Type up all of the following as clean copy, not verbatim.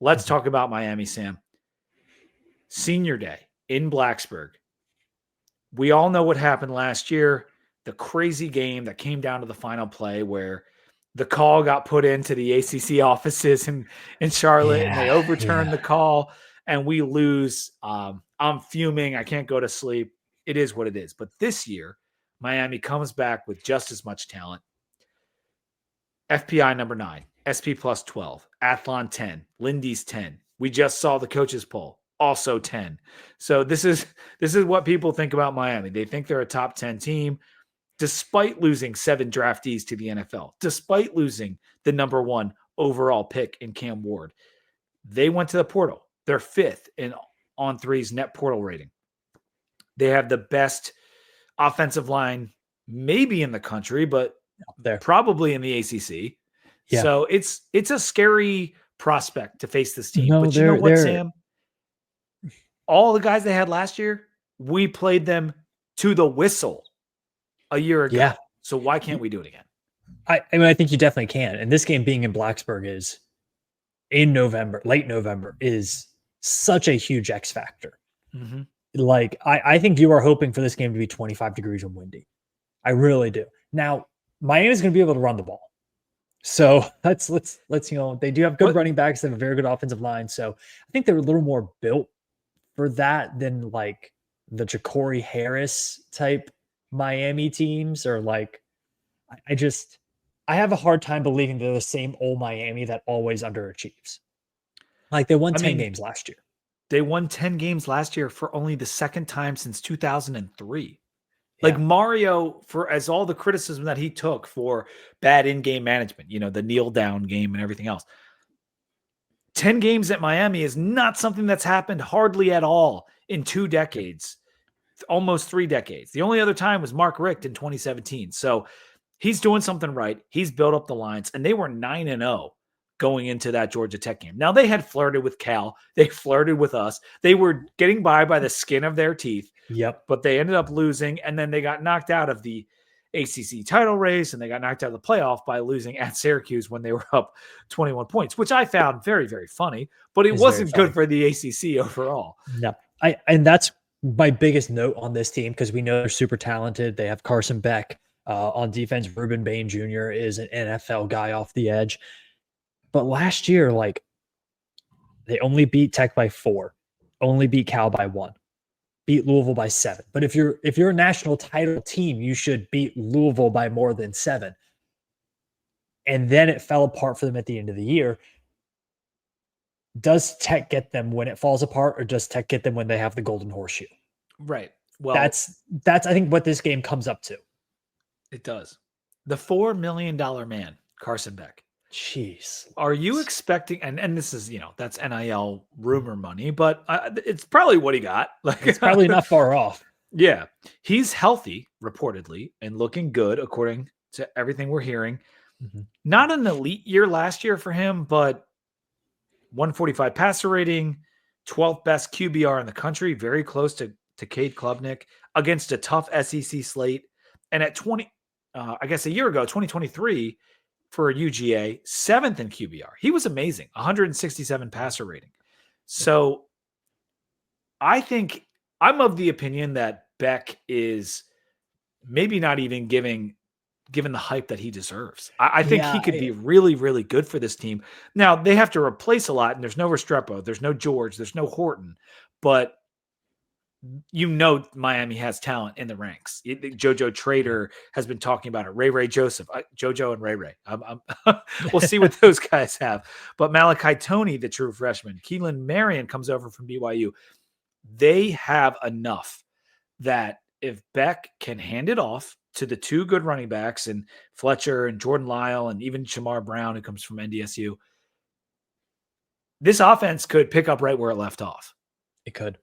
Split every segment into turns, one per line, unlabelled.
Let's talk about Miami, Sam. Senior day in Blacksburg. We all know what happened last year, the crazy game that came down to the final play where the call got put into the ACC offices in Charlotte, and they overturned the call, and we lose. I'm fuming. I can't go to sleep. It is what it is. But this year, Miami comes back with just as much talent. FPI number 9, SP plus 12, Athlon 10, Lindy's 10. We just saw the coaches poll, also 10. So this is what people think about Miami. They think they're a top 10 team, despite losing 7 draftees to the NFL, despite losing the number 1 overall pick in Cam Ward. They went to the portal. They're 5th in On3's net portal rating. They have the best offensive line maybe in the country, but probably in the ACC. Yeah. So it's a scary prospect to face this team. But you know what, Sam? All the guys they had last year, we played them to the whistle a year ago. Yeah. So why can't we do it again?
I mean, I think you definitely can. And this game being in Blacksburg is in November, late November, is such a huge X factor. Mm-hmm. Like, I think you are hoping for this game to be 25 degrees and windy. I really do. Now, Miami's going to be able to run the ball. So let's they do have good running backs. They have a very good offensive line. So I think they're a little more built for that than like the Ja'Cory Harris type Miami teams, or like, I have a hard time believing they're the same old Miami that always underachieves. Like, they won 10 games last year.
They won 10 games last year for only the second time since 2003. Like, Mario, for as all the criticism that he took for bad in-game management, the kneel down game and everything else, 10 games at Miami is not something that's happened hardly at all in 2 decades, almost 3 decades. The only other time was Mark Richt in 2017. So he's doing something right. He's built up the lines, and they were 9-0 going into that Georgia Tech game. Now, they had flirted with Cal. They flirted with us. They were getting by the skin of their teeth.
Yep.
But they ended up losing, and then they got knocked out of the ACC title race, and they got knocked out of the playoff by losing at Syracuse when they were up 21 points, which I found very, very funny. But it wasn't good for the ACC overall.
No. And that's my biggest note on this team, because we know they're super talented. They have Carson Beck on defense. Ruben Bain Jr. is an NFL guy off the edge. But last year, like, they only beat Tech by 4, only beat Cal by 1, beat Louisville by 7. But if you're a national title team, you should beat Louisville by more than 7. And then it fell apart for them at the end of the year. Does Tech get them when it falls apart, or does Tech get them when they have the golden horseshoe?
Right. Well,
that's I think what this game comes up to.
It does. The $4 million man, Carson Beck.
Jeez.
Are you expecting, and this is, that's NIL rumor money, but it's probably what he got. Like,
it's probably not far off.
Yeah. He's healthy, reportedly, and looking good, according to everything we're hearing. Mm-hmm. Not an elite year last year for him, but 145 passer rating, 12th best QBR in the country, very close to Cade Klubnik, against a tough SEC slate. And at a year ago, 2023, for a UGA, 7th in QBR. He was amazing, 167 passer rating. So I think I'm of the opinion that Beck is maybe not even given the hype that he deserves. I think he could be really, really good for this team. Now, they have to replace a lot, and there's no Restrepo, there's no George, there's no Horton, but Miami has talent in the ranks. JoJo Trader has been talking about it. Ray Joseph, JoJo and Ray. We'll see what those guys have. But Malachi Toney, the true freshman, Keelan Marion comes over from BYU. They have enough that if Beck can hand it off to the 2 good running backs, and Fletcher and Jordan Lyle and even Shamar Brown, who comes from NDSU, this offense could pick up right where it left off.
It could.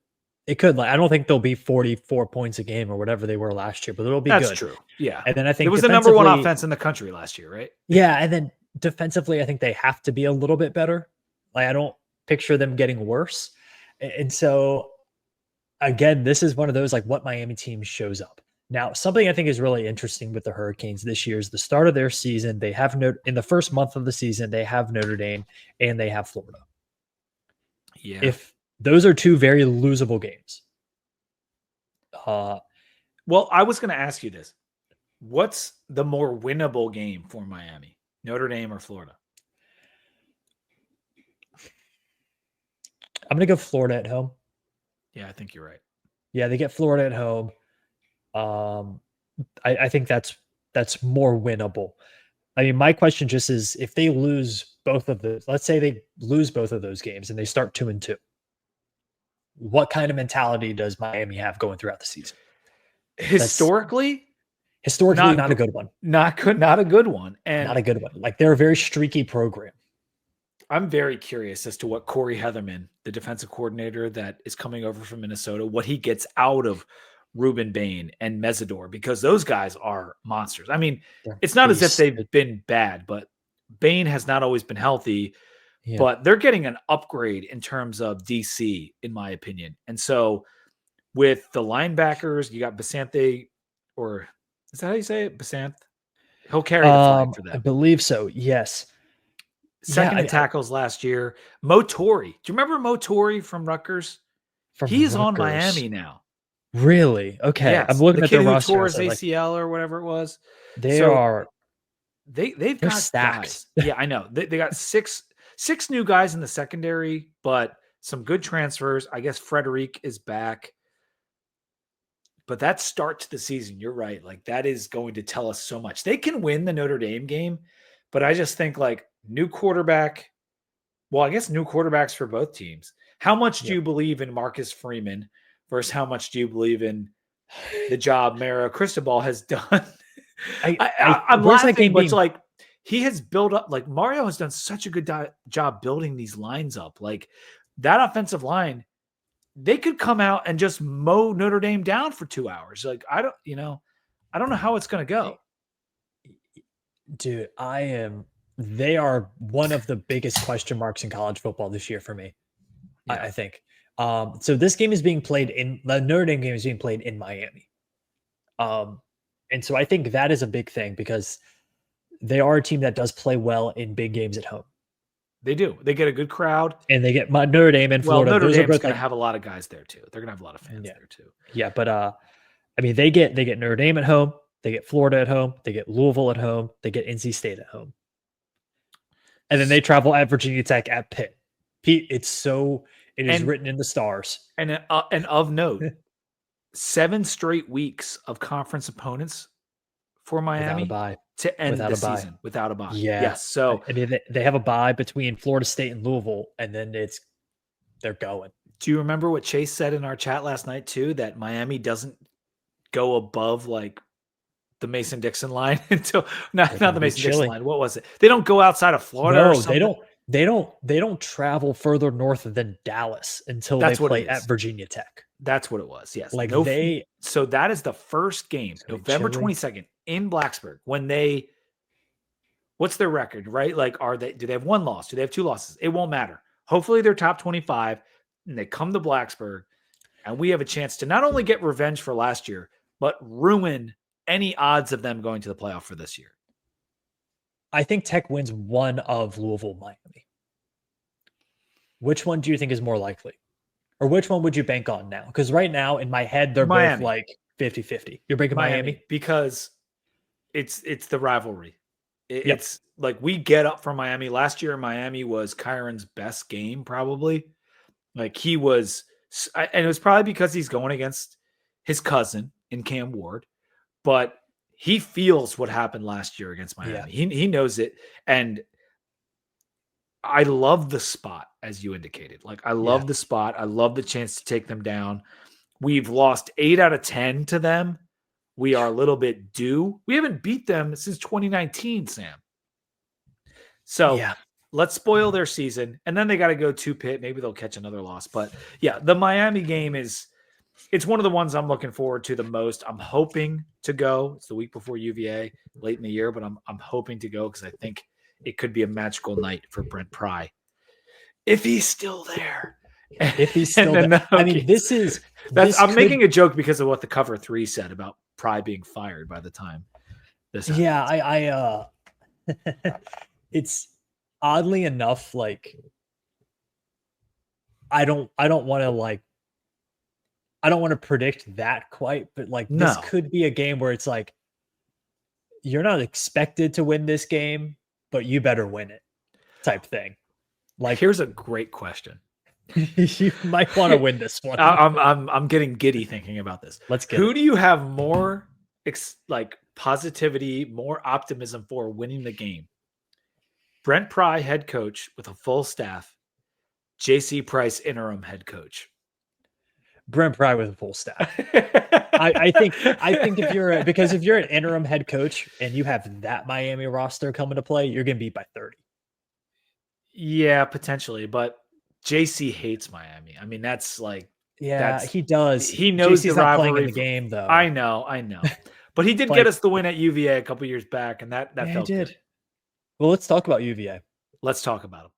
Like, I don't think they'll be 44 points a game or whatever they were last year, but it'll be good.
That's true. Yeah.
And then I think
it was the number 1 offense in the country last year, right?
Yeah. And then defensively, I think they have to be a little bit better. Like, I don't picture them getting worse. And so, again, this is one of those, like, what Miami team shows up. Now, something I think is really interesting with the Hurricanes this year is the start of their season. They have in the first month of the season, they have Notre Dame and they have Florida.
Yeah.
If those are two very losable games.
Well, I was going to ask you this. What's the more winnable game for Miami? Notre Dame or Florida?
I'm going to go Florida at home.
Yeah, I think you're right.
Yeah, they get Florida at home. I think that's more winnable. I mean, my question just is, if they lose both of those, let's say they lose both of those games and they start 2-2, what kind of mentality does Miami have going throughout the season?
Historically,
not a good one.
Not a good one. And
not a good one. Like, they're a very streaky program.
I'm very curious as to what Corey Heatherman, the defensive coordinator that is coming over from Minnesota, what he gets out of Ruben Bain and Mesidor, because those guys are monsters. I mean, it's not as if they've been bad, but Bain has not always been healthy, but they're getting an upgrade in terms of DC, in my opinion. And so with the linebackers, you got Basanthe, or is that how you say it? Basanth? He'll carry the flag for them.
I believe so, yes.
Second in tackles last year. Motori. Do you remember Motori from Rutgers? He's on Miami now.
Really? Okay.
Yes.
I'm looking at their roster.
Tore his ACL or whatever it was.
They've got
stacked guys. Yeah, I know. They got six new guys in the secondary, but some good transfers. I guess Frederic is back. But that start to the season, you're right. Like, that is going to tell us so much. They can win the Notre Dame game, but I just think, like, new quarterback. Well, I guess new quarterbacks for both teams. How much do you believe in Marcus Freeman versus how much do you believe in the job Mario Cristobal has done? I'm laughing, but like, he has built up, like, Mario has done such a good job building these lines up. Like, that offensive line, they could come out and just mow Notre Dame down for 2 hours. Like, I don't know how it's going to go.
Dude, they are one of the biggest question marks in college football this year for me. Yeah. I think. So this game is being played the Notre Dame game is being played in Miami. And so I think that is a big thing, because they are a team that does play well in big games at home.
They do. They get a good crowd.
And they get Notre Dame and Florida.
Well, Notre Dame's going to have a lot of guys there too. They're going to have a lot of fans there too.
Yeah, but I mean, they get Notre Dame at home. They get Florida at home. They get Louisville at home. They get NC State at home. And then they travel at Virginia Tech, at Pitt. Pete, it is written in the stars.
And of note, 7 straight weeks of conference opponents for Miami to end the season without a bye.
Yeah.
Yes. So
I mean, they have a bye between Florida State and Louisville, and then they're going.
Do you remember what Chase said in our chat last night too? That Miami doesn't go above, like, the Mason-Dixon line until not the Mason-Dixon line. What was it? They don't go outside of Florida. No, or something?
They don't travel further north than Dallas until they play at Virginia Tech.
That's what it was. Yes.
Like,
so that is the first game, November 22nd in Blacksburg, when what's their record, right? Like, do they have 1 loss? Do they have 2 losses? It won't matter. Hopefully they're top 25 and they come to Blacksburg, and we have a chance to not only get revenge for last year, but ruin any odds of them going to the playoff for this year.
I think Tech wins one of Louisville, Miami. Which one do you think is more likely? Or which one would you bank on now? Because right now, in my head, they're both like 50-50. You're banking Miami?
Because it's the rivalry. It's like, we get up for Miami. Last year, Miami was Kyron's best game, probably. Like, he was, and it was probably because he's going against his cousin in Cam Ward. But he feels what happened last year against Miami. Yeah. He knows it. And I love the spot, as you indicated. Like, I love the spot. I love the chance to take them down. We've lost 8 out of 10 to them. We are a little bit due. We haven't beat them since 2019, Sam. So let's spoil their season. And then they got to go to Pitt. Maybe they'll catch another loss. But yeah, the Miami game it's one of the ones I'm looking forward to the most. I'm hoping to go. It's the week before UVA, late in the year, but I'm hoping to go because I think it could be a magical night for Brent Pry, if he's still there.
If he's still there. I mean,
I'm making a joke because of what the cover 3 said about Pry being fired by the time this happens.
Yeah, it's oddly enough, like, I don't want to I don't want to predict that quite, but this
No.
could be a game where it's like you're not expected to win this game, but you better win it, type thing.
Here's a great question.
You might want to win this one.
I'm getting giddy thinking about this.
Let's get
Who
it.
do you have more positivity, more optimism for winning the game? Brent Pry, head coach with a full staff. JC Price, interim head coach.
Brent Pry with a full staff. I think if you're an interim head coach and you have that Miami roster coming to play, you're gonna beat by 30.
Yeah, potentially, but JC hates Miami. I mean, that's
he does.
He knows
JC's
the
not
rivalry
playing in the game though.
I know, but he did get us the win at UVA a couple years back, and that felt good.
Well, let's talk about UVA.
Let's talk about him.